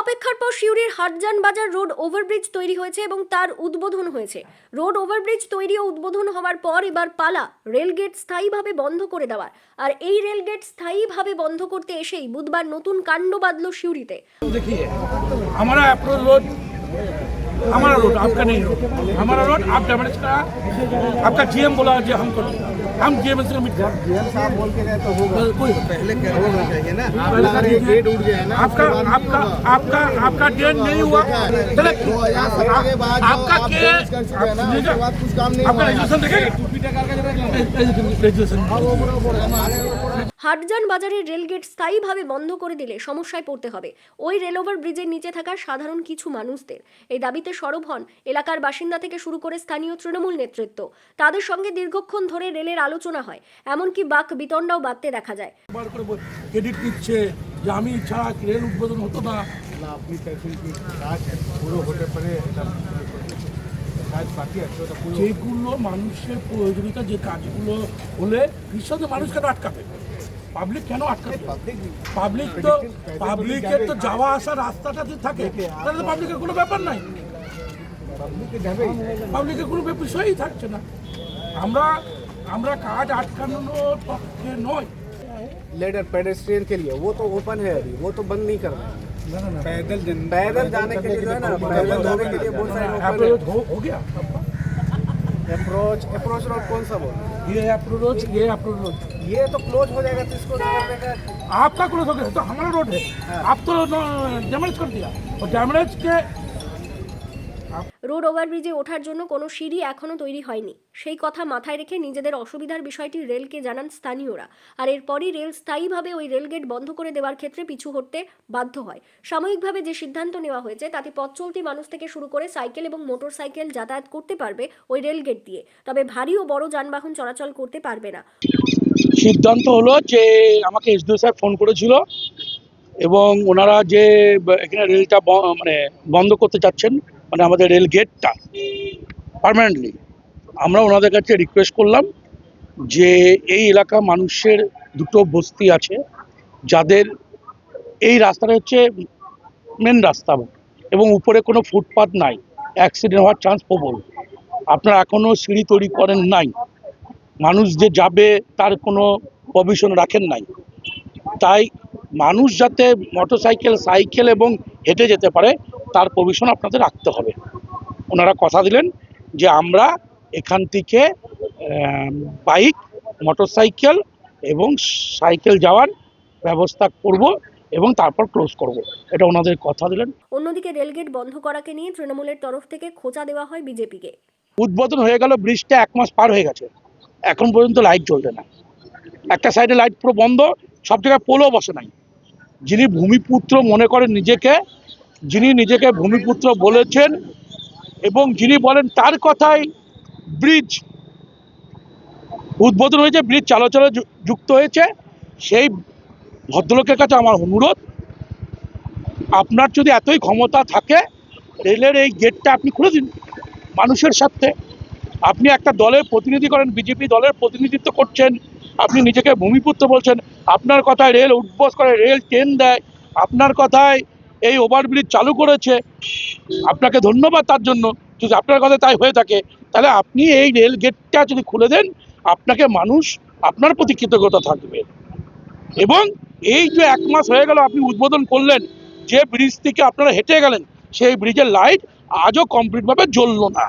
অপেক্ষার পর সিউড়ির হাটজান বাজার রোড ওভারব্রিজ তৈরি হয়েছে এবং তার উদ্বোধন হয়েছে। রোড ওভারব্রিজ তৈরি ও উদ্বোধন হওয়ার পর এবার পালা রেলগেট স্থায়ীভাবে বন্ধ করে দেওয়ার। আর এই রেলগেট স্থায়ীভাবে বন্ধ করতে এসেই বুধবার নতুন কাণ্ড বাঁধল সিউড়িতে। देखिए हमारा अप्रोच रोड हमारा रोड आपका नहीं रोड हमारा रोड आप डैमेज का आपका जीएम बोला जो हम जीएम से मिट गए। जीएम साहब बोल के गए तो होगा कोई पहले क्या होना चाहिए ना हमारा ये गेट उड़ गया है ना आपका आपका आपका आपका डेट नहीं हुआ आपका के बाद कुछ काम नहीं आपका रजिस्ट्रेशन देखेगा रजिस्ट्रेशन হাটজান বাজারের রেলগেট স্থায়ীভাবে বন্ধ করে দিলে সমস্যায় পড়তে হবে ওই রেলওভার ব্রিজের নিচে থাকা সাধারণ কিছু মানুষদের। এই দাবিতে সরব হন এলাকার বাসিন্দা থেকে শুরু করে স্থানীয় তৃণমূল নেতৃত্ব। তাদের সঙ্গে দীর্ঘক্ষণ ধরে রেলের আলোচনা হয়, এমনকি বাক বিতণ্ডাও বাঁধতে দেখা যায়। ক্রেডিট দিচ্ছে যে আমি ছাড়া রেল উদ্বোধন হতো না। আপনি কাজ পুরো হতে পারে কাজ বাকি আছে যেগুলো মানুষের প্রয়োজনীয়তা যে কাজগুলো হলে নিঃসন্দেহে মানুষ কেন আটকাবে, পাবলিক কেন আটকাবে? পাবলিকের তো যাওয়া আসা রাস্তাটা যে থাকে তাহলে তো পাবলিকের কোনো ব্যাপার নাই, পাবলিকের কোনো বিষয়ই থাকছে না। আমরা কাজ আটকানোর পক্ষে নয়। लेडर पेडेस्ट्रियन के लिए वो तो ओपन है अभी, वो तो बंद नहीं कर रहे हैं। पैदल जाने के लिए जो है ना, पैदल जाने के लिए बहुत सारे अप्रोच हो गया। अप्रोच रोड कौन सा बोल? ये अप्रोच ये तो क्लोज हो जाएगा तो इसको करने का आपका क्लोज हो गया तो हमारा रोड है। आप तो डैमेज कर दिया और डैमेज के রোড ওভারব্রিজে ওঠার জন্য কোনো সিঁড়ি এখনও তৈরি হয়নি। সেই কথা মাথায় রেখে নিজেদের অসুবিধার বিষয়টি রেলকে জানান স্থানীয়রা। আর এরপরই রেল স্থায়ীভাবে ওই রেলগেট বন্ধ করে দেওয়ার ক্ষেত্রে পিছু হটতে বাধ্য হয়। সাময়িকভাবে যে সিদ্ধান্ত নেওয়া হয়েছে তাতে পথ চলতি মানুষ থেকে শুরু করে সাইকেল এবং মোটর সাইকেল যাতায়াত করতে পারবে ওই রেলগেট দিয়ে, তবে ভারী ও বড় যানবাহন চলাচল করতে পারবে না। সিদ্ধান্ত হলো যে আমাকে এসডিও সাহেব ফোন করেছিল এবং ওনারা যে এখানে রেলটা মানে বন্ধ করতে চাচ্ছেন, মানে আমাদের রেল গেটটা পার্মানেন্টলি, আমরা ওনাদের কাছে রিকোয়েস্ট করলাম যে এই এলাকা মানুষের দুটো বস্তি আছে যাদের এই রাস্তাটা হচ্ছে মেন রাস্তা এবং উপরে কোনো ফুটপাথ নাই, অ্যাক্সিডেন্ট হওয়ার চান্স প্রবল। আপনারা এখনও সিঁড়ি তৈরি করেন নাই, মানুষ যে যাবে তার কোনো প্রভিশন রাখেন নাই, তাই মানুষ যাতে মোটরসাইকেল সাইকেল এবং হেঁটে যেতে পারে তার প্রভিশন আপনাদের রাখতে হবে। ওনারা কথা দিলেন যে আমরা এখান থেকে বাইক মোটরসাইকেল এবং সাইকেল যাওয়ার ব্যবস্থা করব এবং তারপর ক্লোজ করব, এটা ওনাদের কথা দিলেন। অন্যদিকে রেলগেট বন্ধ করাকে নিয়ে তৃণমূলের তরফ থেকে খোঁচা দেওয়া হয় বিজেপিকে। উদ্বোধন হয়ে গেল, ব্রিজটা 1 মাস পার হয়ে গেছে, এখন পর্যন্ত লাইট জ্বলছে না, একটা সাইডে লাইট পুরো বন্ধ, সব জায়গায় পোলও বসে নাই। যিনি ভূমিপুত্র মনে করেন নিজেকে, যিনি নিজেকে ভূমিপুত্র বলেছেন এবং যিনি বলেন তার কথাই ব্রিজ উদ্বোধন হয়েছে, ব্রিজ চলাচলে যুক্ত হয়েছে, সেই ভদ্রলোকের কাছে আমার অনুরোধ, আপনার যদি এতই ক্ষমতা থাকে রেলের এই গেটটা আপনি খুলে দিন মানুষের সাথে। আপনি একটা দলের প্রতিনিধি করেন, বিজেপি দলের প্রতিনিধিত্ব করছেন, আপনি নিজেকে ভূমিপুত্র বলছেন, আপনার কথায় রেল উঠবস করে, রেল ট্রেন দেয়, আপনার কথায় এই ওভারব্রিজ চালু করেছে, আপনাকে ধন্যবাদ তার জন্য। যদি আপনার কথা তাই হয়ে থাকে তাহলে আপনি এই রেল গেটটা যদি খুলে দেন, আপনাকে মানুষ আপনার প্রতি কৃতজ্ঞতা থাকবে। এবং এই যে 1 মাস হয়ে গেল আপনি উদ্বোধন করলেন, যে ব্রিজ থেকে আপনারা হেঁটে গেলেন সেই ব্রিজের লাইট আজও কমপ্লিটভাবে জ্বললো না।